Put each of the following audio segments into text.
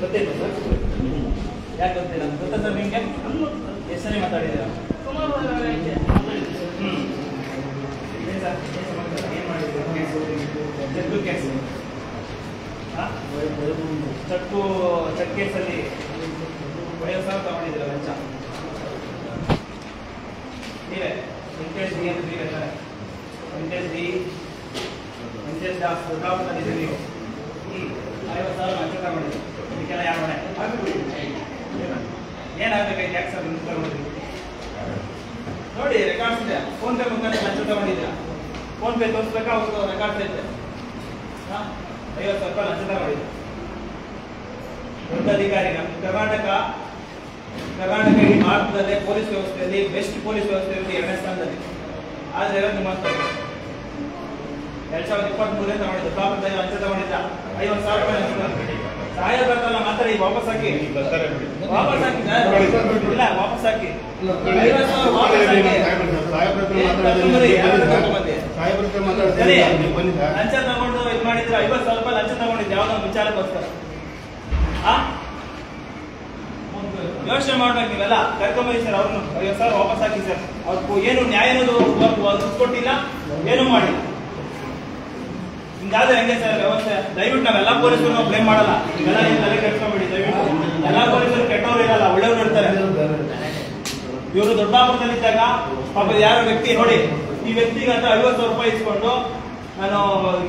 ಗೊತ್ತಿಲ್ಲ ಸರ್? ಯಾಕೆ ಗೊತ್ತಿಲ್ಲ? ಗೊತ್ತಾ ಸರ್ ನಿಮಗೆ? ಎಷ್ಟು ಸರಿ ಮಾತಾಡಿದ್ದೀರಾ? ಏನು ಮಾಡಿದ್ದೀರಾ? ಚೆಕ್ಕು ಕೇಸು ಚೆಕ್ ಕೇಸಲ್ಲಿ 50,000 ತಗೊಂಡಿದ್ದೀರ ಲಂಚ. ನೀವೇ ವೆಂಕಟೇಶ್ ಡಿ ಅಂತ ಬೇಕಾರೆ ವೆಂಕಟೇಶ್ ದಾಸ್ ದೊಡ್ಡಾಪುರದಲ್ಲಿ ನೀವು ಈ 50,000 ಲಂಚ ತಗೊಂಡಿದ್ದೀರಿ. ಇದಕ್ಕೆಲ್ಲ ಯಾರು ಹೊಣೆ? ಏನಾಗಬೇಕಾಗಿ ಟ್ಯಾಕ್ಸ್ ಅದು ತಗೊಂಡಿದ್ದೀರಿ ನೋಡಿ, ರೆಕಾರ್ಡ್ಸ್ ಇದೆ. ಫೋನ್ ಪೇ ಮುಖಾಂತರ ಲಂಚ ತಗೊಂಡಿದ್ದೀರಾ? Phone pay ತೋರಿಸ್ಬೇಕಾ? ಅವ್ರದ್ದು ರೆಕಾರ್ಡ್ಸ್ ಐತೆ. 50,000 ರೂಪಾಯಿ ಲಂಚ ತಗೊಂಡಿದ್ದೀರಾ. ದೊಡ್ಡ ಅಧಿಕಾರಿ ನಮ್ಮ ಕರ್ನಾಟಕ ಈ ಭಾರತದಲ್ಲೇ ಪೊಲೀಸ್ ವ್ಯವಸ್ಥೆಯಲ್ಲಿ ಬೆಸ್ಟ್ ಪೊಲೀಸ್ ವ್ಯವಸ್ಥೆಯಲ್ಲಿ 2ನೇ ಸ್ಥಾನದಲ್ಲಿ. ಆದರೆ ನಿಮ್ಮ 2023 ತಗೊಂಡಿದ್ದು ದೊಡ್ಡಾಪುರದಲ್ಲಿ ಲಂಚ ತಗೊಂಡಿದ್ದ 50,000 ರೂಪಾಯಿ ಲಂಚ. ಸಹಾಯ ಬರ್ತಲ್ಲ ಮಾತಾಡಿ, ವಾಪಸ್ ಹಾಕಿ. ವಾಪಸ್ ಹಾಕಿ ಇಲ್ಲ, ವಾಪಸ್ ಹಾಕಿ. 50,000 ವಾಪಸ್ ಹಾಕಿ. ಲಂಚ ತಗೊಂಡು ಇದು ಮಾಡಿದ್ರೆ 50,000 ರೂಪಾಯಿ ಲಂಚ ತಗೊಂಡಿದ್ದು ಯಾವ್ದೋ ಒಂದು ವಿಚಾರಕ್ಕೋಸ್ಕರ. ಯೋಚನೆ ಮಾಡ್ಬೇಕು ನೀವೆಲ್ಲ. ಕರ್ಕೊಂಬರಿ ಸರ್ ಅವ್ರನ್ನು. 50,000 ವಾಪಸ್ ಹಾಕಿ ಸರ್. ಅವ್ರು ಏನು ನ್ಯಾಯ ಅನ್ನೋದು ಕೊಟ್ಟಿಲ್ಲ, ಏನೂ ಮಾಡಿಲ್ಲ. ಹಿಂಗಾದ್ರೆ ಹೆಂಗೆ ಸರ್ ವ್ಯವಸ್ಥೆ? ದಯವಿಟ್ಟು ನಾವೆಲ್ಲ ಪೊಲೀಸರು ಬ್ಲೇಮ್ ಮಾಡಲ್ಲ. ಇವೆಲ್ಲ ನೀವು ತಲೆ ಕೆಡ್ಸ್ಕೊಂಬಿಡಿ ದಯವಿಟ್ಟು. ಎಲ್ಲಾ ಪೊಲೀಸರು ಕೆಟ್ಟವ್ರು ಇರಲ್ಲ, ಒಳ್ಳೆಯವ್ರು ಇರ್ತಾರೆ. ಇವರು ದೊಡ್ಡಾಪುರದಲ್ಲಿದ್ದಾಗ ಪಾಪ ಯಾರೋ ವ್ಯಕ್ತಿ ನೋಡಿ, ಈ ವ್ಯಕ್ತಿಗೆ ಅಂತ 50,000 ರೂಪಾಯಿ ಇಸ್ಕೊಂಡು ನಾನು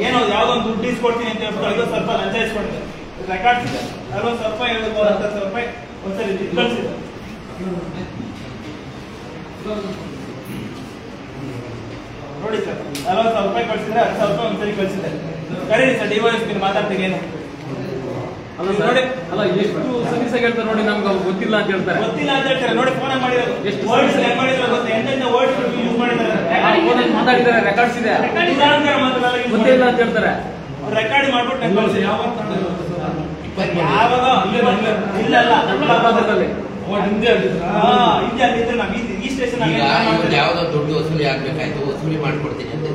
ಏನೋ ಯಾವ್ದೊಂದು ದುಡ್ಡು ಇಸ್ಕೊಡ್ತೀನಿ ಅಂತ ಹೇಳ್ಬಿಟ್ಟು 50,000 ರೂಪಾಯಿ ಲಂಚ ಇಸ್ಕೊಂಡಿದ್ದೆ. ರೆಕಾರ್ಡ್ಸ್ ಇದೆ. 60,000 ರೂಪಾಯಿ 70,000 ರೂಪಾಯಿ ಒಂದ್ಸರಿ ಕಳಿಸಿದ್ದೆ ನೋಡಿ ಸರ್. 40,000 ರೂಪಾಯಿ ಕಳಿಸಿದ್ರೆ 10,000 ರೂಪಾಯಿ ಒಂದ್ಸರಿ ಕಳಿಸಿದೆ. ಕರೀರಿ ಸರ್, ಡಿವೈಎಸ್ಪಿ ಮಾತಾಡ್ತೀವಿ. ಏನು ಅಲ್ಲ ನೋಡಿ, ಅಲ್ಲ ಎಷ್ಟು ಸರ್ವಿಸ್ ಆಗಿ ಹೇಳ್ತಾರೆ ನೋಡಿ, ನಮ್ಗೆ ಗೊತ್ತಿಲ್ಲ ಅಂತ ಹೇಳ್ತಾರೆ. ಗೊತ್ತಿಲ್ಲ ಅಂತ ಹೇಳ್ತಾರೆ ನೋಡಿ. ಫೋನ್ ಮಾಡಿರೋದು ಎಷ್ಟು ವರ್ಡ್ಸ್ ಹೆಂಗ್ ಮಾಡಿದ್ರೆ ಗೊತ್ತಾ? ಎಂತೆಂತ ವರ್ಡ್ಸ್ ಯೂಸ್ ಮಾಡಿದ್ದಾರೆ. ಮಾತಾಡಿದ್ದಾರೆ, ರೆಕಾರ್ಡ್ಸ್ ಇದೆ. ಗೊತ್ತೇ ಇಲ್ಲ ಅಂತ ಹೇಳ್ತಾರೆ. ರೆಕಾರ್ಡ್ ಮಾಡ್ಬಿಟ್ಟು ಯಾವಾಗ ಇಲ್ಲ ಈ ಸ್ಟೇಷನ್ ಯಾವ್ದೋ ದುಡ್ಡು ವಸೂಲಿ ಆಗ್ಬೇಕಾಯ್ತು, ವಸೂಲಿ ಮಾಡ್ಕೊಡ್ತೀನಿ ಅಂತ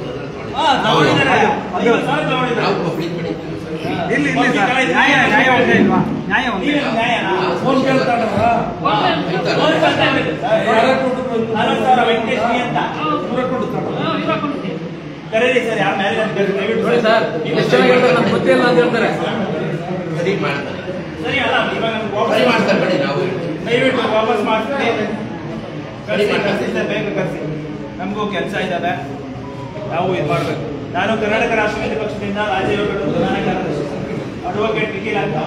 ಕರೀರಿ ಸರ್. ಯಾರು ಗೊತ್ತಿಲ್ಲ ಅಂತ ಹೇಳ್ತಾರೆ. ಸರಿ ಮಾಡ್ತಾರೆ. ಸರಿ ಅಲ್ಲ, ಇವಾಗ ಸರಿ ಮಾಡ್ತಾರೆ ಬಿಡಿ. ನಾವು ದಯವಿಟ್ಟು ವಾಪಸ್ ಮಾಡ್ತೀವಿ. ಕರ್ಸಿ ಸರ್, ಬೇಗ ಕರ್ಸಿ. ನಮಗೂ ಕೆಲಸ ಇದ್ದಾವೆ, ನಾವು ಇದು ಮಾಡಬೇಕು. ನಾನು ಕರ್ನಾಟಕ ರಾಷ್ಟ್ರ ಸಮಿತಿ ಪಕ್ಷದಿಂದ ರಾಜ್ಯ ಪ್ರಧಾನ ಕಾರ್ಯದರ್ಶಿ ಅಡ್ವೊಕೇಟ್ ನಿಖಿಲ್ ಅಂತ.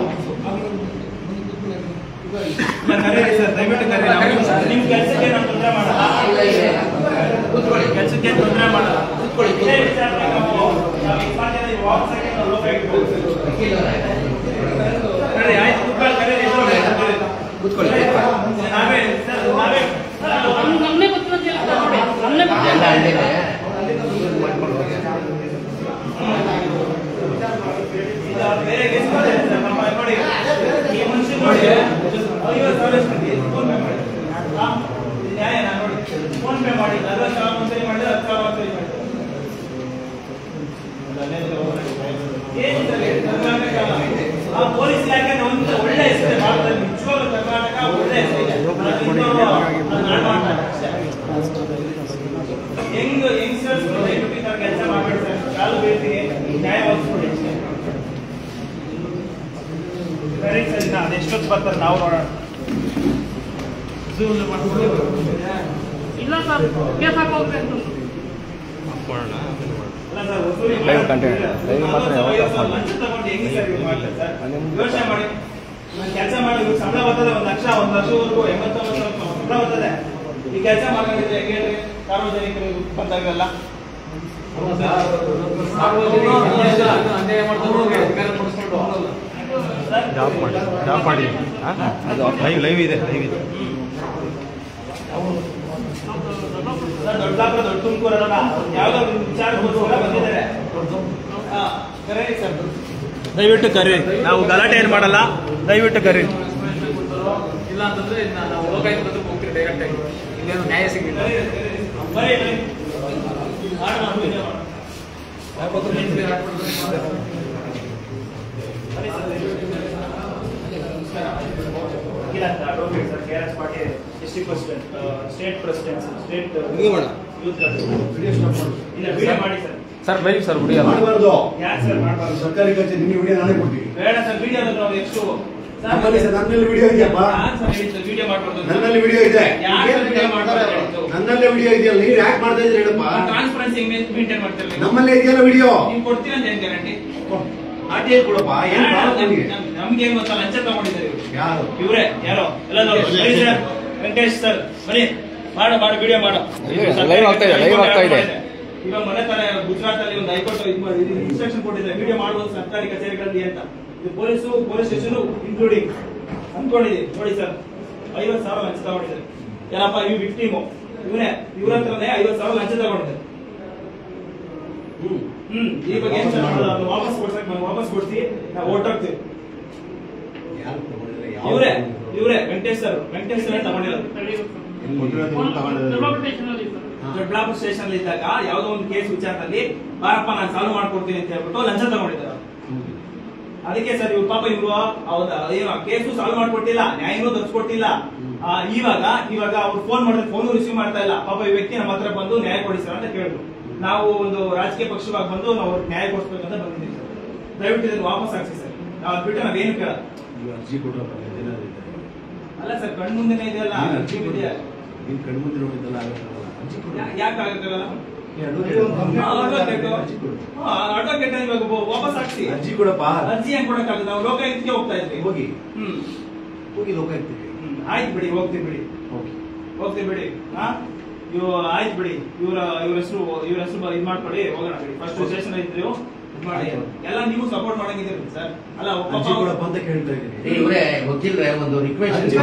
ಕರೀರಿ ಸರ್, ದಯವಿಟ್ಟು ಕರೀರಿ. ನಿಮ್ ಕೆಲಸಕ್ಕೆ ನಾವು ತೊಂದರೆ ಮಾಡಲ್ಲ, ಕೆಲಸಕ್ಕೆ ತೊಂದರೆ ಮಾಡಲ್ಲ. ಫೋನ್ ಪೇ ಮಾಡಿ 40,000 ಒಂದ್ಸರಿ ಮಾಡಿದ್ರೆ 10,000 ಒಂದ್ಸರಿ ಮಾಡಿದ್ರೆ ಆ ಪೊಲೀಸ್ ಇಲಾಖೆ ಒಂದು ಒಳ್ಳೆ ಹೆಸರಿದೆ ಭಾರತದಲ್ಲಿ. ನಿಜವಾಗ್ಲೂ ಕರ್ನಾಟಕ ಒಳ್ಳೆ ಹೆಸರಿದೆ. ಯಂಗ್ಸ್ಟರ್ಸ್ ದಯವಿಟ್ಟು ಈ ತರ ಕೆಲಸ ಮಾಡಬೇಡಿ ಸರ್. ಕಾಲು ಬೀಳ್ತೀನಿ, ನ್ಯಾಯ ಒದಗಿಸ್ಕೊಡಿ. ಸರಿ ಸರಿ, ನಾನು ಎಷ್ಟೊತ್ತು ಬರ್ತಾರೆ ನಾವು ನೋಡೋಣ. ಇಲ್ಲ ಸರ್, ಕೇಸ್ ಹಾಕೋಗ್ಬೇಕು. ಯೋಚನೆ ಮಾಡಿ, ಕೆಲಸ ಮಾಡಿ ಸಂಬಳ ಬರ್ತದೆ 1,00,000 80,000 ಸಂಬಳ ಬರ್ತದೆ. ಈ ಕೆಲಸ ಮಾಡಿದ್ರೆ ಹೇಗೆ ಹೇಳ್ರಿ? ಸಾರ್ವಜನಿಕರು ಬಂದಾಗಲ್ಲ ಲೈವ್ ಇದೆ. ದೊಡ್ಡಾಪುರ ದೊಡ್ಡ ತುಮಕೂರಲ್ಲ, ಯಾವ್ದೋ ವಿಚಾರಕ್ಕೋಸ್ಕರ ಬಂದಿದ್ದಾರೆ. ಕರೀರಿ ಸರ್, ದಯವಿಟ್ಟು ಕರೀರಿ. ನಾವು ಗಲಾಟೆ ಏನು ಮಾಡಲ್ಲ, ದಯವಿಟ್ಟು ಕರೀರಿ. ಇಲ್ಲ ಅಂತಂದ್ರೆ ನಾವು ಲೋಕಾಯುಕ್ತ ಹೋಗ್ತೀವಿ ಡೈರೆಕ್ಟ್ ಆಗಿ. ಇಲ್ಲೇನು ನ್ಯಾಯ ಸಿಗಲಿಲ್ಲ. Advocate sir, KRS Patil district president, state president, state youth ಇಲ್ಲ ವಿಡಿಯೋ ಮಾಡಿ sir. Sir live sir video ಮಾಡಬಾರ್ದು. ಯಾಕೆ ಸರ್ ಮಾಡಬಾರ್ದು? ಸರ್ಕಾರಿ ಕಚೇರಿ ನಿಮಗೆ ವಿಡಿಯೋ ನಾನೇ ಕೊಡ್ತೀವಿ. ಬೇಡ ಸರ್, ವಿಡಿಯೋ ನಾವು ಎಷ್ಟು ನನ್ನಲ್ಲಿ ವಿಡಿಯೋ ಇದೆಯಪ್ಪ. ವಿಡಿಯೋ ಮಾಡ್ಬಾರ್ದು. ನನ್ನಲ್ಲಿ ವಿಡಿಯೋ ಇದೆ. ವಿಡಿಯೋ ಮಾಡ್ತಾರೆ? ನನ್ನಲ್ಲೇ ವಿಡಿಯೋ ಇದೆಯಲ್ಲ, ನೀವು ಯಾಕೆ ಮಾಡ್ತಾ ಇದ್ರಿ ಹೇಳಪ್ಪ? ಟ್ರಾನ್ಸ್ಪರೆನ್ಸಿ ಮೇಂಟೈನ್ ಮಾಡ್ತಾರೆ. ನಮ್ಮಲ್ಲೇ ಇದೆಯಲ್ಲ ವಿಡಿಯೋ. ನೀವು ಕೊಡ್ತೀರಾ ಅಂತ ಏನ್ ಗ್ಯಾರಂಟಿ? ಆರ್ಟಿಐ ಕೊಡಪ್ಪ. ಏನ್ ಪ್ರಾಬ್ಲಮ್ ನಿಮಗೆ? ನಮ್ಗೆ ಏನ್ ಗೊತ್ತಾ, ಲಂಚ ತಗೊಂಡಿದ್ದಾರೆ ಇವ್ರು. ಯಾರು? ಇವ್ರೆ ಯಾರೋ ಎಲ್ಲ ನೋಡಿ ಸರ್, ವೆಂಕಟೇಶ್ ಸರ್ ಬನ್ನಿ ಮಾಡು ವಿಡಿಯೋ ಮಾಡು. ಲೈವ್ ಆಗ್ತಾ ಇದೆ. ಇವಾಗ ಮೊನ್ನೆ ತರ ಗುಜರಾತ್ ಅಲ್ಲಿ ಒಂದು ಹೈಕೋರ್ಟ್ ಇನ್ಸ್ಟ್ರಕ್ಷನ್ ಕೊಟ್ಟಿದ್ದಾರೆ, ವಿಡಿಯೋ ಮಾಡುವುದು ಸರ್ಕಾರಿ ಕಚೇರಿಗಳಲ್ಲಿ ಅಂತ. ಇದು ಪೊಲೀಸ್ ಸ್ಟೇಷನ್ ಇನ್ಕ್ಲೂಡಿಂಗ್ ಅನ್ಕೊಂಡಿದ್ದೀವಿ. ನೋಡಿ ಸರ್, 50,000 ಲಂಚ ತಗೊಂಡಿದ್ದಾರೆ. ಏನಪ್ಪ ಇವ್ ವಿಕ್ಟಿಮು, ಇವ್ರ ಹತ್ರನೇ 50,000 ಲಂಚ ತಗೊಂಡಿದ್ದಾರೆ. ಈ ಬಗ್ಗೆ ಏನ್ ಸರ್ ಮಾಡೋದು? ಅದನ್ನ ವಾಪಸ್ ಕೊಡ್ಸಿ ನಾವು ಓಟ್ ಹಾಕ್ತೀವಿ. ಇವ್ರೆ ವೆಂಕಟೇಶ್ ಸರ್ ತಗೊಂಡಿರೋದು. ದೊಡ್ಡಬಳ್ಳಾಪುರ ಸ್ಟೇಷನ್ ಅಲ್ಲಿ ಇದ್ದಾಗ ಯಾವ್ದೋ ಒಂದು ಕೇಸ್ ವಿಚಾರದಲ್ಲಿ ಬಾರಪ್ಪ ನಾನು ಸಾಲ್ವ್ ಮಾಡ್ಕೊಡ್ತೀನಿ ಅಂತ ಹೇಳ್ಬಿಟ್ಟು ಲಂಚ ತಗೊಂಡಿದ್ದಾರೆ. ಅದಕ್ಕೆ ಸರ್ ಇವ್ರು ಪಾಪ ಏನು ಕೇಸು ಸಾಲ್ವ್ ಮಾಡ್ಕೊಟ್ಟಿಲ್ಲ, ನ್ಯಾಯನೂ ತರಿಸ್ಕೊಟ್ಟಿಲ್ಲ. ಇವಾಗ ಅವ್ರು ಫೋನ್ ಮಾಡಿದ್ರೆ ಫೋನು ರಿಸೀವ್ ಮಾಡ್ತಾ ಇಲ್ಲ. ಪಾಪ ಈ ವ್ಯಕ್ತಿ ನಮ್ಮ ಹತ್ರ ಬಂದು ನ್ಯಾಯ ಕೊಡಿ ಸರ್ ಅಂತ ಕೇಳಿದ್ರು. ನಾವು ಒಂದು ರಾಜಕೀಯ ಪಕ್ಷವಾಗಿ ಬಂದು ನಾವು ನ್ಯಾಯ ಕೊಡಿಸ್ಬೇಕಂತ ಬಂದಿದ್ದೀವಿ ಸರ್. ದಯವಿಟ್ಟು ಇದನ್ನು ವಾಪಸ್ ಹಾಕ್ಸಿ ಸರ್. ನಾವು ಬಿಟ್ಟರೆ ನಾವೇನು ಕೇಳಲ್ಲ. ಅರ್ಜಿ ಕೊಟ್ಟರೆ ಅಲ್ಲ ಸರ್, ಕಣ್ಮುಂದೆನೇ ಇದೆಯಲ್ಲ, ಅರ್ಜಿ ಇದೆಯಾ? ನೀನ್ ಕಣ್ಮುಂದೆ ನೋಡಿದ್ದಲ್ಲ ಯಾಕೆ ಆಗಲ್ಲ? ಅಡ್ವೊಕೇಟ್ ಇವಾಗ ವಾಪಸ್ ಹಾಕ್ಸಿ. ಅರ್ಜಿ ಕೊಡಪ್ಪ. ಅರ್ಜಿ ಹೆಂಗ್ ಕೊಡಕ್ಕಾಗಲ್ಲ? ನಾವು ಲೋಕಾಯುಕ್ತಕ್ಕೆ ಹೋಗ್ತಾ ಇದ್ವಿ. ಹೋಗಿ ಲೋಕಾಯುಕ್ತಕ್ಕೆ. ಆಯ್ತು ಬಿಡಿ, ಹೋಗ್ತೀವಿ ಬಿಡಿ. ಆಯ್ತು ಬಿಡಿ. ಇವ್ರ ಹೆಸರು ಇದ್ ಮಾಡ್ಕೊಳ್ಳಿ, ಹೋಗೋಣ ಬಿಡಿ. ಫಸ್ಟ್ ಸ್ಟೇಷನ್ ಇದ್ರು ಎಲ್ಲ ನೀವು ಸಪೋರ್ಟ್ ಮಾಡಂಗಿದ್ದೀರಿ ಸರ್. ಅಲ್ಲ ಅರ್ಜಿ ಕೊಡಪ್ಪ ಅಂತ ಕೇಳ್ತಾ ಇದ್ದೀನಿ. ಇವ್ರೆ ಗೊತ್ತಿಲ್ರೆ ಒಂದು ರಿಕ್ವೆಸ್ಟ್ ಅರ್ಜಿ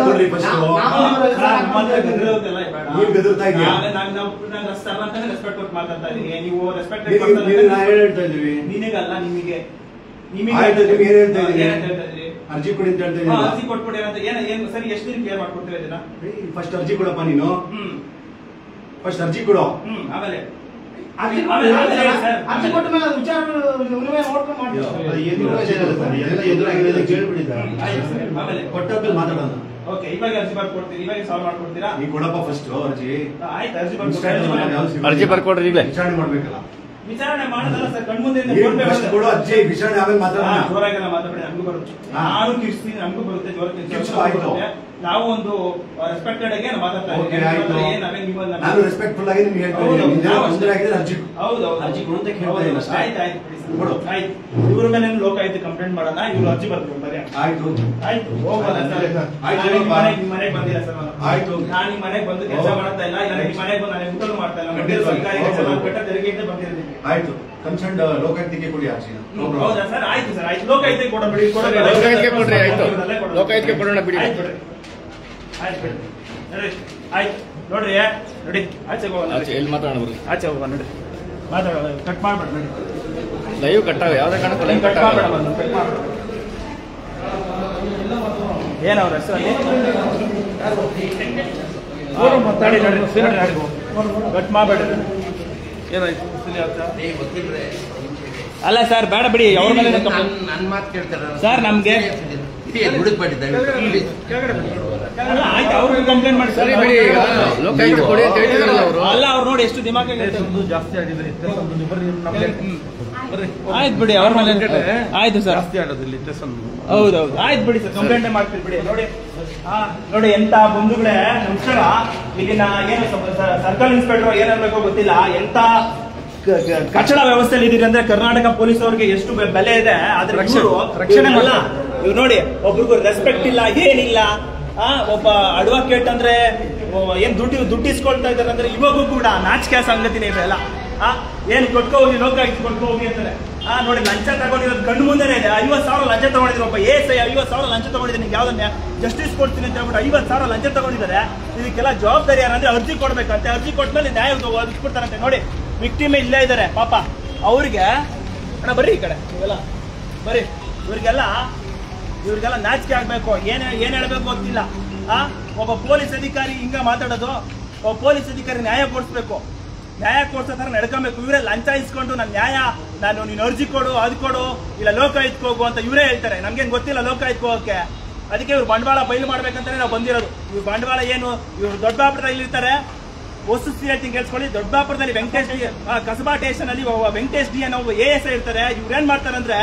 ಕೊಡ್ರಿ ಫಸ್ಟ್. ನೀವು ಬೆದರ್ತಾ ಇದೀಯ. ರೆಸ್ಪೆಕ್ಟ್ ಕೊಟ್ಟು ಮಾತಾಡ್ತಾ ಇದೀನಿ. ನೀವು ರೆಸ್ಪೆಕ್ಟ್ ಹೇಳ್ತಾ ಇದೀವಿ. ನಿನಗಲ್ಲ, ನಿಮಗೆ ಅರ್ಜಿ ಕೊಡಿ ಅಂತ ಹೇಳ್ತಾ ಇದ್ದೀನಿ. ಅರ್ಜಿ ಕೊಟ್ಬಿಡಿ ಅಂತ ಏನು ಸರಿ? ಎಷ್ಟು ದಿನ ಕ್ಲಿಯರ್ ಮಾಡ್ಕೊಡ್ತೀರಾ ಇದನ್ನ? ಫಸ್ಟ್ ಅರ್ಜಿ ಕೊಡಪ್ಪ ನೀನು. ಫಸ್ಟ್ ಅರ್ಜಿ ಕೊಡು. ಆಮೇಲೆ ಅರ್ಜಿ ಕೊಟ್ಟ ಮೇಲೆ ವಿಚಾರ ನೋಡ್ಕೊಂಡು ಕೊಟ್ಟಾದ್ಮೇಲೆ ಮಾತಾಡೋಣ. ಓಕೆ, ಇವಾಗ ಅರ್ಜಿ ಬರ್ಕೊಡ್ತೀರಿ, ಇವಾಗ ಸಾಲ್ವ್ ಮಾಡ್ಕೊಡ್ತೀರಾ? ನೀ ಕೊಡಪ್ಪ ಫಸ್ಟ್ ಅರ್ಜಿ. ಆಯ್ತು, ಅರ್ಜಿ ಬರ್ಕೊಡ್ರಿ. ಈಗಲೇ ವಿಚಾರಣೆ ಮಾಡ್ಬೇಕಲ್ಲ. ವಿಚಾರಣೆ ಮಾಡೋದಲ್ಲ ಸರ್, ಕಣ್ಮುಂದೆ ಕೊಡು ಅರ್ಜಿ. ವಿಚಾರಣೆ ಆಮೇಲೆ ಮಾತಾಡೋಣ. ಜೋರಾಗೆಲ್ಲ ಮಾತಾಡಿ, ನಮಗೂ ಬರುತ್ತೆ. ನಾನು ಕಿರ್ಸ್ತೀನಿ, ನಮಗೂ ಬರುತ್ತೆ. ನಾವು ಒಂದು ರೆಸ್ಪೆಕ್ಟೆಡ್ ಆಗಿ ಮಾತಾಡ್ತಾ ಇದ್ದೀವಿ. ನಾನು ರೆಸ್ಪೆಕ್ಟ್ಫುಲ್ ಆಗಿ ನಿಮ್ಗೆ ಹೇಳ್ತಾ ಇದ್ದೀನಿ. ಅರ್ಜಿ ಅರ್ಜಿ ಕೊಡು ಅಂತ ಕೇಳ್ತಾ ಇಲ್ಲ. ಆಯ್ತು, ಇವ್ರ ಮೇಲೆ ಲೋಕಾಯುಕ್ತ ಕಂಪ್ಲೇಂಟ್ ಮಾಡೋಣ. ಇವ್ರು ಅರ್ಜಿ ಬರ್ಕೊಡ್ತಾರೆ. ಆಯ್ತು ಹೋಗೋಣ ಸರ್. ನಿಮ್ಮ ಮನೆಗೆ ಬಂದಿಲ್ಲ ಸರ್. ಆಯ್ತು, ನಾನು ನಿಮ್ಮ ಮನೆಗೆ ಬಂದು ಕೆಲಸ ಮಾಡ್ತಾ ಇಲ್ಲ. ನಿಮ್ಮ ಮನೆಗೆ ಬಂದು ನಾನು ಊಟ ಮಾಡ್ತಾ ಇಲ್ಲ. ಸರ್ಕಾರಿ ಕೆಲಸ ಕಟ್ಟ ತೆರಿಗೆಯಿಂದ ಬಂದಿದ್ದೀನಿ. ಆಯ್ತು, ಕನ್ಸರ್ನ್ ಲೋಕಾಯುಕ್ತಕ್ಕೆ ಕೊಡಿ ಅರ್ಜಿನ. ಹೌದಾ ಸರ್? ಆಯ್ತು ಸರ್, ಆಯ್ತು. ಲೋಕಾಯುಕ್ತಕ್ಕೆ ಕೊಡಬೇಡಿ. ಲೋಕಾಯುಕ್ತಕ್ಕೆ ಕೊಡ್ರಿ. ಆಯ್ತು, ಲೋಕಾಯುಕ್ತಕ್ಕೆ ಕೊಡೋಣ ಬಿಡಿ. ಆಯ್ತು ಬಿಡಿ. ಆಯ್ತು ನೋಡ್ರಿ, ನೋಡಿ ಆಚೆ ಹೋಗೋಣ. ಎಲ್ಲಿ ಮಾತಾಡೋಣ ಬರ್ರಿ. ಆಚೆ ಹೋಗೋಣ ನೋಡಿ. ಮಾತಾಡೋಣ, ಕಟ್ ಮಾಡ್ಬೇಡ ನೋಡಿ. ಲೈವ್ ಕಟ್ಟಾಗ ಯಾವ್ದೇ ಕಾರಣಕ್ಕೂ ಲೈವ್ ಕಟ್ ಮಾಡ್ಬೇಡ, ಕಟ್ ಮಾಡ್ಬೇಡ. ಏನವ್ರ ಹೆಸರು? ಮಾತಾಡಿ ನೋಡಿ, ಕಟ್ ಮಾಡ್ಬೇಡ್ರಿ. ಏನಾಯ್ತು? ಅಲ್ಲ ಸರ್, ಬೇಡ ಬಿಡಿ. ಅವ್ರ ಮೇಲೆ ನನ್ನ ಮಾತು ಕೇಳ್ತಾರೆ ಸರ್. ನಮ್ಗೆ ಹುಡುಕ್ಬೇಡಿ ಆಯ್ತು, ಅವ್ರಿಗೆ ಕಂಪ್ಲೇಂಟ್ ಮಾಡಿ ಸರ್. ಲೋಕಾಯುಕ್ತ ಕೊಡಿ ಅಂತ ಹೇಳ್ತಿದಾರಲ್ಲ ಅವರು. ಅಲ್ಲ, ಅವ್ರು ನೋಡಿ ಎಷ್ಟು ದಿಮಾಕ ಜಾಸ್ತಿ ಆಗಿದ್ರೆ ಆಯ್ತು ಬಿಡಿ. ಅವ್ರ ಮೇಲೆ ಆಯ್ತು ಸರ್. ಜಾಸ್ತಿ ಆಗೋದಿಲ್ಲ ಹೌದೌದು, ಆಯ್ತು ಬಿಡಿ ಸರ್. ಕಂಪ್ಲೇಂಟ್ ಮಾಡ್ತೀವಿ ಬಿಡಿ. ನೋಡಿ ನೋಡಿ, ಎಂತ ಬಂಧುಗಳೇ, ನಮಸ್ಕಾರ. ಇಲ್ಲಿನ ಏನು ಸರ್ಕಲ್ ಇನ್ಸ್ಪೆಕ್ಟರ್ ಏನಾಗಬೇಕೋ ಗೊತ್ತಿಲ್ಲ. ಎಂತ ಕಚಡ ವ್ಯವಸ್ಥೆಯಲ್ಲಿ ಇದೀರಿ ಅಂದ್ರೆ ಕರ್ನಾಟಕ ಪೊಲೀಸ್ ಅವ್ರಿಗೆ ಎಷ್ಟು ಬೆಲೆ ಇದೆ. ಆದ್ರೆ ರಕ್ಷಣೆ ಮಾಡಲ್ಲ ಇವ್ರು. ನೋಡಿ, ಒಬ್ರಿಗೂ ರೆಸ್ಪೆಕ್ಟ್ ಇಲ್ಲ, ಏನಿಲ್ಲ. ಒಬ್ಬ ಅಡ್ವೊಕೇಟ್ ಅಂದ್ರೆ ಏನ್ ದುಡ್ಡು ಇಸ್ಕೊಳ್ತಾ ಇದಾರೆ ಅಂದ್ರೆ ಇವಾಗೂ ಕೂಡ ನಾಚಿಕೆ ಸಂಗತಿನೇ ಇವೆಲ್ಲ. ಏನ್ ಕೊಟ್ಕೋ ಹೋಗಿ, ಲೋಕಾಯುಕ್ತ ಕೊಟ್ಕೋ ಹೋಗಿ ಅಂತಾರೆ. ನೋಡಿ, ಲಂಚ ತಗೊಂಡಿರೋದು ಕಣ್ಣು ಮುಂದೆನೇ ಇದೆ. 50,000 ಲಂಚ ತಗೊಂಡಿದ್ರು. ಒಬ್ಬ ASI 50,000 ಲಂಚ ತಗೊಂಡಿದ್ದೀನಿ, ಯಾವ್ದನ್ನ ಜಸ್ಟಿಸ್ ಕೊಡ್ತೀನಿ ಅಂತ ಹೇಳ್ಬಿಟ್ಟು 50,000 ಲಂಚ ತಗೊಂಡಿದ್ದಾರೆ. ಇದಕ್ಕೆಲ್ಲ ಜವಾಬ್ದಾರಿ ಯಾರಂದ್ರೆ ಅರ್ಜಿ ಕೊಡ್ಬೇಕಂತೆ. ಅರ್ಜಿ ಕೊಟ್ಮೇಲೆ ನ್ಯಾಯ ಒದಗಿಸ್ಬಿಡ್ತಾರಂತೆ. ನೋಡಿ, ವಿಕ್ಟಿಮೇ ಇಲ್ಲೇ ಇದ್ದಾರೆ ಪಾಪ. ಅವ್ರಿಗೆ ಅಣ್ಣ ಬರ್ರಿ ಈ ಕಡೆ, ಇವೆಲ್ಲ ಬರ್ರಿ. ಇವ್ರಿಗೆಲ್ಲ ನಾಚಿಕೆ ಆಗ್ಬೇಕು. ಏನ್ ಹೇಳ್ಬೇಕು ಗೊತ್ತಿಲ್ಲ. ಒಬ್ಬ ಪೊಲೀಸ್ ಅಧಿಕಾರಿ ಹಿಂಗ ಮಾತಾಡೋದು. ಒಬ್ಬ ಪೊಲೀಸ್ ಅಧಿಕಾರಿ ನ್ಯಾಯ ಕೊಡಿಸ್ಬೇಕು. ನ್ಯಾಯ ಕೊಡ್ಸೋ ತರ ನಡ್ಕೊಬೇಕು. ಇವರೇ ಲಂಚ ಇಸ್ಕೊಂಡು ನೀನು ಅರ್ಜಿ ಕೊಡು, ಅದು ಕೊಡು, ಇಲ್ಲ ಲೋಕಾಯುಕ್ತಕ್ಕೆ ಹೋಗು ಅಂತ ಇವರೇ ಹೇಳ್ತಾರೆ. ನಮ್ಗೇನು ಗೊತ್ತಿಲ್ಲ ಲೋಕಾಯುಕ್ತಕ್ಕೆ ಹೋಗಕ್ಕೆ. ಅದಕ್ಕೆ ಇವ್ರು ಬಂಡವಾಳ ಬಯಲು ಮಾಡ್ಬೇಕಂತಾನೆ ನಾವು ಬಂದಿರೋದು. ಇವ್ರು ಬಂಡವಾಳ ಏನು, ಇವ್ರು ದೊಡ್ಡಬಳ್ಳಾಪುರದಲ್ಲಿ ಇರ್ತಾರೆ. ವಸ್ತುಸ್ಥಿತಿ ಹೇಳ್ತೀನಿ ಕೇಳಿಸ್ಕೊಳ್ಳಿ. ದೊಡ್ಡಬಳ್ಳಾಪುರದಲ್ಲಿ ವೆಂಕಟೇಶ್ ಡಿ ಕಸಬಾ ಸ್ಟೇಷನ್ ಅಲ್ಲಿ ವೆಂಕಟೇಶ್ ಡಿ ಅನ್ನೋ ASI ಇರ್ತಾರೆ. ಇವ್ರೇನ್ ಮಾಡ್ತಾರಂದ್ರೆ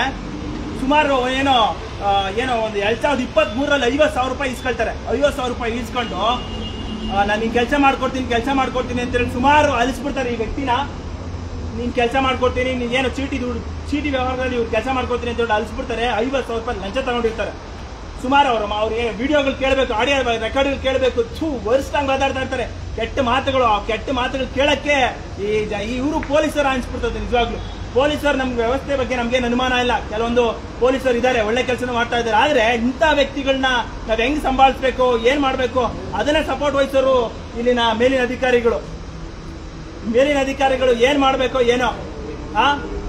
ಸುಮಾರು ಏನೋ ಒಂದು 2023ರಲ್ಲಿ 50,000 ರೂಪಾಯಿ ಇಸ್ಕೊಳ್ತಾರೆ. 50,000 ರೂಪಾಯಿ ಇಸ್ಕೊಂಡು ನಾನು ನೀನ್ ಕೆಲಸ ಮಾಡ್ಕೊಡ್ತೀನಿ ಅಂತ ಹೇಳಿ ಸುಮಾರು ಅಲಿಸ್ಬಿಡ್ತಾರೆ ಈ ವ್ಯಕ್ತಿನ. ನೀನ್ ಕೆಲಸ ಮಾಡ್ಕೊಡ್ತೀನಿ, ನೀನೇನು ಚೀಟಿ ವ್ಯವಹಾರದಲ್ಲಿ ಇವ್ರು ಕೆಲಸ ಮಾಡ್ಕೊಡ್ತೀನಿ ಅಂತ ಹೇಳಿ ಅಲಿಸ್ಬಿಡ್ತಾರೆ. 50,000 ರೂಪಾಯಿ ಲಂಚ ತಗೊಂಡಿರ್ತಾರೆ. ಸುಮಾರು ಅವ್ರಿಗೆ ವಿಡಿಯೋಗಳು ಕೇಳಬೇಕು, ಆಡಿಯೋ ರೆಕಾರ್ಡ್ಗಳು ಕೇಳಬೇಕು. ವರ್ಷದಂಗ್ ಮಾತಾಡ್ತಾ ಇರ್ತಾರೆ ಕೆಟ್ಟ ಮಾತುಗಳು ಕೇಳಕ್ಕೆ ಇವರು ಪೊಲೀಸರು ಅನ್ಸ್ಬಿಡ್ತದೆ. ನಿಜವಾಗ್ಲು ಪೊಲೀಸರು ನಮ್ಗೆ ವ್ಯವಸ್ಥೆ ಬಗ್ಗೆ ನಮ್ಗೇನು ಅನುಮಾನ ಇಲ್ಲ. ಕೆಲವೊಂದು ಪೊಲೀಸರು ಇದ್ದಾರೆ, ಒಳ್ಳೆ ಕೆಲಸನೂ ಮಾಡ್ತಾ ಇದ್ದಾರೆ. ಆದ್ರೆ ಇಂಥ ವ್ಯಕ್ತಿಗಳನ್ನ ನಾವ್ ಹೆಂಗ್ ಸಂಭಾಳಿಸ್ಬೇಕು, ಏನ್ ಮಾಡ್ಬೇಕು ಅದನ್ನೇ ಸಪೋರ್ಟ್ ವಹಿಸೋರು ಇಲ್ಲಿನ ಮೇಲಿನ ಅಧಿಕಾರಿಗಳು ಏನ್ ಮಾಡ್ಬೇಕೋ ಏನೋ.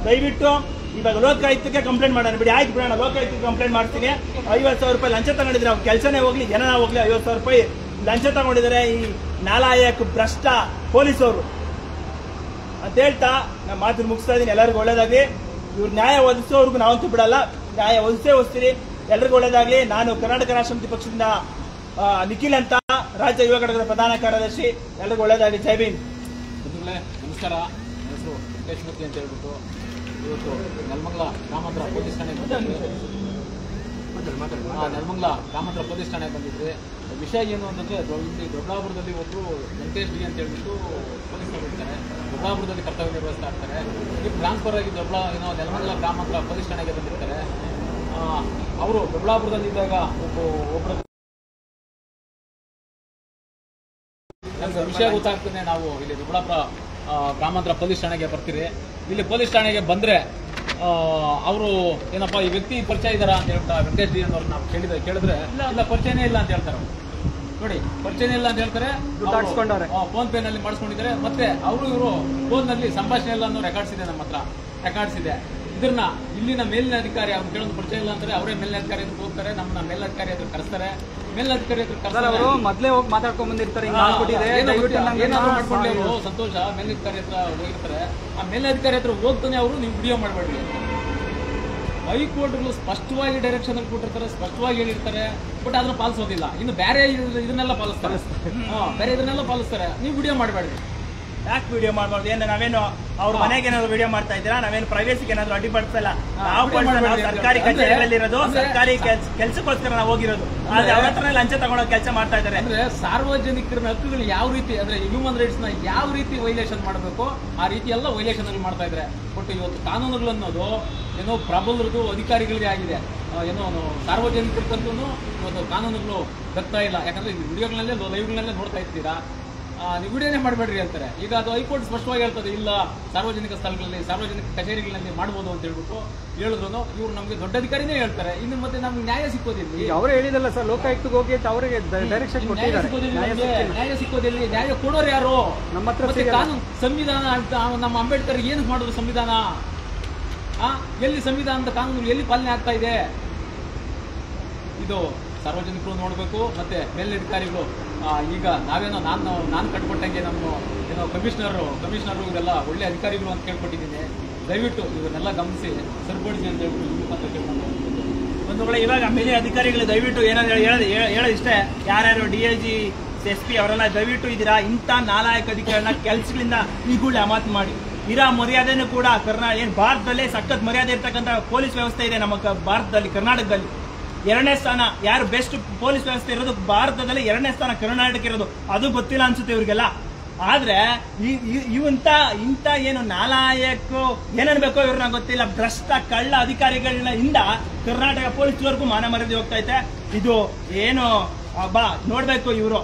ದಯವಿಟ್ಟು ಇವಾಗ ಲೋಕಾಯುಕ್ತಕ್ಕೆ ಕಂಪ್ಲೇಂಟ್ ಮಾಡೋಣ ಬಿಡಿ. ಆಯ್ತು ಬಿಡೋಣ, ಲೋಕಾಯುಕ್ತಕ್ಕೆ ಕಂಪ್ಲೇಂಟ್ ಮಾಡ್ತೀನಿ. 50,000 ರೂಪಾಯಿ ಲಂಚ ತಗೊಂಡಿದ್ರೆ ಅವ್ರ ಕೆಲಸನೇ ಹೋಗ್ಲಿ, ಜನನ ಹೋಗ್ಲಿ, 50,000 ರೂಪಾಯಿ ಲಂಚ ತಗೊಂಡಿದ್ದಾರೆ ಈ ನಾಲಾಯಕ ಭ್ರಷ್ಟ ಪೊಲೀಸರು ಅಂತ ಹೇಳ್ತಾ ನಾನು ಮಾತು ಮುಗಿಸ್ತಾ ಇದೀನಿ. ಎಲ್ಲರಿಗೂ ಒಳ್ಳೇದಾಗ್ಲಿ. ಇವ್ರು ನ್ಯಾಯ ಒದಗಿಸೋರ್ಗು ನಾವಂತೂ ಬಿಡಲ್ಲ, ನ್ಯಾಯ ಒದಗಿಸ್ತೀರಿ. ಎಲ್ರಿಗೂ ಒಳ್ಳೇದಾಗ್ಲಿ. ನಾನು ಕರ್ನಾಟಕ ರಾಷ್ಟ್ರ ಸಮಿತಿ ಪಕ್ಷದಿಂದ ನಿಖಿಲ್ ಅಂತ, ರಾಜ್ಯ ಯುವ ಘಟಕದ ಪ್ರಧಾನ ಕಾರ್ಯದರ್ಶಿ. ಎಲ್ರಿಗೂ ಒಳ್ಳೇದಾಗ್ಲಿ. ಜೈ ಭೀಮ್. ನಮಸ್ಕಾರ. ನನ್ನ ಹೆಸರು ವೆಂಕಟೇಶ್ಮೂರ್ತಿ ಅಂತ ಹೇಳ್ಬಿಟ್ಟು ಇವತ್ತು ನೆಲಮಂಗಲ ಗ್ರಾಮಾಂತರ ಪೊಲೀಸ್ ಠಾಣೆಗೆ ನೆಲಮಂಗಲ ಗ್ರಾಮಾಂತರ ಪೊಲೀಸ್ ಠಾಣೆಗೆ ಬಂದಿದ್ವಿ. ವಿಷಯ ಏನು ಅಂತಂದರೆ ದೊಡ್ಡಬಳ್ಳಾಪುರದಲ್ಲಿ ಒಬ್ಬರು ವೆಂಕಟೇಶ್ ಡಿ ಅಂತ ಹೇಳ್ಬಿಟ್ಟು ಪೊಲೀಸರು ಇರ್ತಾರೆ. ದೊಡ್ಡಬಳ್ಳಾಪುರದಲ್ಲಿ ಕರ್ತವ್ಯ ನಿರ್ವಹಿಸ್ತಾ ಇರ್ತಾರೆ. ಈಗ ಟ್ರಾನ್ಸ್ಫರ್ ಆಗಿ ನೆಲಮಂಗಲ ಗ್ರಾಮಾಂತರ ಪೊಲೀಸ್ ಠಾಣೆಗೆ ಬಂದಿರ್ತಾರೆ. ಅವರು ದೊಡ್ಡಬಳ್ಳಾಪುರದಲ್ಲಿದ್ದಾಗ ಒಬ್ಬರು ವಿಷಯ ಗೊತ್ತಾಗ್ತಾನೆ ನಾವು ಇಲ್ಲಿ ದೊಡ್ಡಬಳ್ಳಾಪುರ ಗ್ರಾಮಾಂತರ ಪೊಲೀಸ್ ಠಾಣೆಗೆ ಬರ್ತೀರಿ. ಇಲ್ಲಿ ಪೊಲೀಸ್ ಠಾಣೆಗೆ ಬಂದರೆ ಅವರು ಏನಪ್ಪ ಈ ವ್ಯಕ್ತಿ ಪರಿಚಯ ಇದ್ದಾರಾ ಅಂತ ಹೇಳ್ತಾ ವೆಂಕಟೇಶ್ ಡಿ ಅನ್ನೋರು ನಾವು ಕೇಳಿದ್ರೆ ಇಲ್ಲ ಪರಿಚಯನೇ ಇಲ್ಲ ಅಂತ ಹೇಳ್ತಾರೆ. ನೋಡಿ, ಪರಿಚಯನೇ ಇಲ್ಲ ಅಂತ ಹೇಳ್ತಾರೆ. ಫೋನ್ ಪೇ ನಲ್ಲಿ ಮಾಡಿಸ್ಕೊಂಡಿದ್ದಾರೆ. ಮತ್ತೆ ಇವರು ಫೋನ್ ನಲ್ಲಿ ಸಂಭಾಷಣೆ ಎಲ್ಲ ಅನ್ನೋ ರೆಕಾರ್ಡ್ಸ್ ಇದೆ, ನಮ್ಮ ಹತ್ರ ರೆಕಾರ್ಡ್ಸ್ ಇದೆ. ಇದನ್ನ ಇಲ್ಲಿನ ಮೇಲಿನ ಅಧಿಕಾರಿ ಅವ್ರು ಕೇಳೋದು ಪರಿಚಯ ಇಲ್ಲ ಅಂತಾರೆ. ಅವರೇ ಮೇಲಿನ ಅಧಿಕಾರಿ ಹತ್ರ ಹೋಗ್ತಾರೆ, ನಮ್ಮನ್ನ ಮೇಲಧಿಕಾರಿ ಹತ್ರ ಕರೆಸ್ತಾರೆ. ಮೇಲಧಿಕಾರಿ ಹತ್ರ ಅವರು ಮೊದಲೇ ಹೋಗಿ ಮಾತಾಡ್ಕೊಂಡ್ ಬಂದಿರ್ತಾರೆ. ಏನಾದ್ರು ಮಾಡ್ಕೊಂಡ್ಲಿ ಅವರು ಸಂತೋಷ. ಮೇಲಧಿಕಾರಿ ಹತ್ರ ಹೋಗಿರ್ತಾರೆ. ಆ ಮೇಲಧಿಕಾರಿ ಹತ್ರ ಹೋಗ್ತಾನೆ ಅವರು ನೀವು ವಿಡಿಯೋ ಮಾಡಬೇಡ್ರಿ. ಹೈಕೋರ್ಟ್ಗಳು ಸ್ಪಷ್ಟವಾಗಿ ಡೈರೆಕ್ಷನ್ ಅಲ್ಲಿ ಕೊಟ್ಟಿರ್ತಾರೆ, ಸ್ಪಷ್ಟವಾಗಿ ಹೇಳಿರ್ತಾರೆ. ಬಟ್ ಅದನ್ನ ಪಾಲಿಸೋದಿಲ್ಲ. ಇನ್ನು ಬೇರೆ ಇದನ್ನೆಲ್ಲ ಪಾಲಿಸ್ತಾರೆ. ನೀವು ವಿಡಿಯೋ ಮಾಡಬೇಡ್ರಿ. ಯಾಕೆ ವಿಡಿಯೋ ಮಾಡಬಾರ್ದು? ಏನು ನಾವೇನು ಅವ್ರ ಮನೆಗೆ ಏನಾದ್ರು ವಿಡಿಯೋ ಮಾಡ್ತಾ ಇದ್ದೀರಾ? ನಾವೇನು ಪ್ರೈವೇಸಿಗೆ ಏನಾದ್ರು ಅಡ್ಡಿಪಡಿಸಲ್ಲ. ನಾವು ಸರ್ಕಾರಿ ಕಚೇರಿಗಳಲ್ಲಿ ಇರೋದು, ಸರ್ಕಾರಿ ಕೆಲಸಕ್ಕೋಸ್ಕರ ನಾವು ಹೋಗಿರೋದು. ಆದ್ರೆ ಅವ್ರ ಹತ್ರ ಲಂಚ ತಗೊಳ್ಳೋ ಕೆಲಸ ಮಾಡ್ತಾ ಇದ್ದಾರೆ. ಅಂದ್ರೆ ಸಾರ್ವಜನಿಕರ ಹಕ್ಕುಗಳು ಯಾವ ರೀತಿ, ಅಂದ್ರೆ ಹ್ಯೂಮನ್ ರೈಟ್ಸ್ ನ ಯಾವ ರೀತಿ ವೈಲೇಷನ್ ಮಾಡಬೇಕು ಆ ರೀತಿ ಎಲ್ಲ ವೈಲೇಷನ್ ಅಲ್ಲಿ ಮಾಡ್ತಾ ಇದ್ದಾರೆ. ಬಟ್ ಇವತ್ತು ಕಾನೂನುಗಳು ಅನ್ನೋದು ಏನೋ ಪ್ರಬಲರದು ಅಧಿಕಾರಿಗಳಿಗೆ ಆಗಿದೆ. ಏನೋ ಸಾರ್ವಜನಿಕರಿಗಂತೂ ಇವತ್ತು ಕಾನೂನುಗಳು ದಕ್ತಾ ಇಲ್ಲ. ಯಾಕಂದ್ರೆ ವಿಡಿಯೋಗಳಲ್ಲೇ ಲೈವ್ಗಳಲ್ಲೇ ನೋಡ್ತಾ ಇರ್ತೀರಾ. ನೀವು ವಿಡಿಯೋನೇ ಮಾಡಬೇಡ್ರಿ ಅಂತಾರೆ. ಈಗ ಅದು ಹೈಕೋರ್ಟ್ ಸ್ಪಷ್ಟವಾಗಿ ಹೇಳ್ತದೆ, ಇಲ್ಲ ಸಾರ್ವಜನಿಕ ಸ್ಥಳಗಳಲ್ಲಿ, ಸಾರ್ವಜನಿಕ ಕಚೇರಿಗಳಲ್ಲಿ ಮಾಡ್ಬೋದು ಅಂತ ಹೇಳ್ಬಿಟ್ಟು ಹೇಳಿದ್ರು. ಇವ್ರು ನಮ್ಗೆ ದೊಡ್ಡ ಅಧಿಕಾರಿನೇ ಹೇಳ್ತಾರೆ. ಇನ್ನು ಮತ್ತೆ ನಮ್ಗೆ ನ್ಯಾಯ ಸಿಕ್ಕೋದಿಲ್ಲ. ಅವರೇ ಹೇಳಿದಲ್ಲ ಸರ್, ಲೋಕಾಯುಕ್ತಕ್ಕೆ ಹೋಗಿ ಅವರಿಗೆ ಡೈರೆಕ್ಷನ್ ಕೊಟ್ಟಿದ್ದಾರೆ. ನ್ಯಾಯ ಸಿಕ್ಕೋದಿಲ್ಲ. ನ್ಯಾಯ ಕೊಡೋರು ಯಾರು? ನಮ್ಮ ಹತ್ರ ಕಾನೂನು ಸಂವಿಧಾನ ಅಂತ ನಮ್ಮ ಅಂಬೇಡ್ಕರ್ ಏನಕ್ಕೆ ಮಾಡೋದು ಸಂವಿಧಾನ? ಎಲ್ಲಿ ಸಂವಿಧಾನದ ಕಾನೂನು ಎಲ್ಲಿ ಪಾಲನೆ ಆಗ್ತಾ ಇದೆ? ಇದು ಸಾರ್ವಜನಿಕರು ನೋಡಬೇಕು. ಮತ್ತೆ ಮೇಲಧಿಕಾರಿಗಳು ಈಗ ನಾವೇನೋ ನಾನು ಕಟ್ಕೊಟ್ಟಂಗೆ ನಮ್ಮ ಏನೋ ಕಮಿಷನರು ಇವರೆಲ್ಲ ಒಳ್ಳೆ ಅಧಿಕಾರಿಗಳು ಅಂತ ಕೇಳ್ಕೊಟ್ಟಿದ್ದೀನಿ. ದಯವಿಟ್ಟು ಇವನ್ನೆಲ್ಲ ಗಮನಿಸಿ ಸರಿಪಡಿಸಿ ಅಂತ ಹೇಳ್ಬಿಟ್ಟು ಒಂದು ವೇಳೆ ಇವಾಗ ಮೇಲಿನ ಅಧಿಕಾರಿಗಳು ದಯವಿಟ್ಟು ಏನಾದ್ರು ಹೇಳೋದಿಷ್ಟೇ, ಯಾರ್ಯಾರು DIG SP ಅವರೆಲ್ಲ ದಯವಿಟ್ಟು ಇದ್ದೀರಾ, ಇಂಥ ನಾಲಾಯಕ ಅಧಿಕಾರಿಗಳನ್ನ ಕೆಲಸಗಳಿಂದ ಈಗೂಳೆ ಅಮಾನತು ಮಾಡಿ. ಇರೋ ಮರ್ಯಾದೆನೂ ಕೂಡ ಭಾರತದಲ್ಲೇ ಸಖತ್ ಮರ್ಯಾದೆ ಇರ್ತಕ್ಕಂಥ ಪೊಲೀಸ್ ವ್ಯವಸ್ಥೆ ಇದೆ ನಮ್ಮ ಭಾರತದಲ್ಲಿ. ಕರ್ನಾಟಕದಲ್ಲಿ 2ನೇ ಸ್ಥಾನ. ಯಾರು ಬೆಸ್ಟ್ ಪೊಲೀಸ್ ವ್ಯವಸ್ಥೆ ಇರೋದು ಭಾರತದಲ್ಲಿ 2ನೇ ಸ್ಥಾನ ಕರ್ನಾಟಕ ಇರೋದು. ಅದು ಗೊತ್ತಿಲ್ಲ ಅನ್ಸುತ್ತೆ ಇವ್ರಿಗೆಲ್ಲ. ಆದ್ರೆ ಇಂಥ ಏನು ನಾಲಾಯಕ ಏನನ್ಬೇಕೋ ಇವ್ರನ್ನ ಗೊತ್ತಿಲ್ಲ. ಭ್ರಷ್ಟ ಕಳ್ಳ ಅಧಿಕಾರಿಗಳಿಂದ ಕರ್ನಾಟಕ ಪೊಲೀಸ್ವರೆಗೂ ಮಾನ ಮರ್ಯಾದೆ ಹೋಗ್ತಾ ಐತೆ. ಇದು ಏನು ನೋಡ್ಬೇಕು, ಇವರು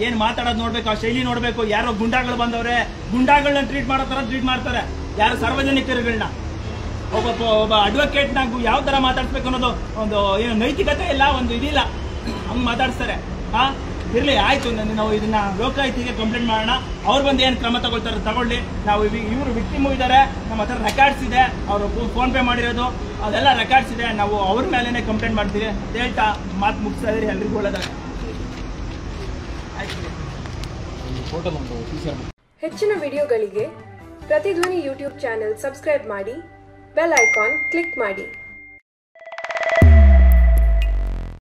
ಏನ್ ಮಾತಾಡೋದು ನೋಡ್ಬೇಕು, ಆ ಶೈಲಿ ನೋಡ್ಬೇಕು. ಯಾರೋ ಗುಂಡಾಗಳು ಬಂದವ್ರೆ, ಗುಂಡಾಗಳನ್ನ ಟ್ರೀಟ್ ಮಾಡೋ ತರ ಟ್ರೀಟ್ ಮಾಡ್ತಾರೆ. ಯಾರು ಸಾರ್ವಜನಿಕರುಗಳನ್ನ, ಒಬ್ಬ ಅಡ್ವೊಕೇಟ್ ನಾಗು ಯಾವ ತರ ಮಾತಾಡ್ಸ್ಬೇಕು ಅನ್ನೋದು ಒಂದು ಏನು ನೈತಿಕತೆ ಇಲ್ಲ, ಒಂದು ಇದಿಲ್ಲ, ಹಂಗ್ ಮಾತಾಡ್ಸ್ತಾರೆ. ಇರ್ಲಿ, ಆಯ್ತು, ನಾವು ಇದನ್ನ ಲೋಕಾಯುಕ್ತಿಗೆ ಕಂಪ್ಲೇಂಟ್ ಮಾಡೋಣ. ಅವ್ರು ಬಂದು ಏನ್ ಕ್ರಮ ತಗೊಳ್ತಾರೆ ತಗೊಳ್ಳಿ. ನಾವು ಇವರು ವಿಕ್ಟಿಮು ಇದ್ದಾರೆ, ನಮ್ಮ ಹತ್ರ ರೆಕಾರ್ಡ್ಸ್ ಇದೆ, ಅವರು ಫೋನ್ ಪೇ ಮಾಡಿರೋದು ಅದೆಲ್ಲ ರೆಕಾರ್ಡ್ಸ್ ಇದೆ. ನಾವು ಅವ್ರ ಮೇಲೇನೆ ಕಂಪ್ಲೇಂಟ್ ಮಾಡ್ತೀವಿ ಅಂತ ಹೇಳ್ತಾ ಮಾತು ಮುಗಿಸ್ತಾ ಇದ್ರಿ. ಎಲ್ರಿಗೂ ಒಳ್ಳೆದಾಗ ಆಯ್ತು. ಹೆಚ್ಚಿನ ವಿಡಿಯೋಗಳಿಗೆ ಪ್ರತಿಧ್ವನಿ ಯೂಟ್ಯೂಬ್ ಚಾನೆಲ್ ಸಬ್ಸ್ಕ್ರೈಬ್ ಮಾಡಿ, ಬೆಲ್ ಐಕಾನ್ ಕ್ಲಿಕ್ ಮಾಡಿ.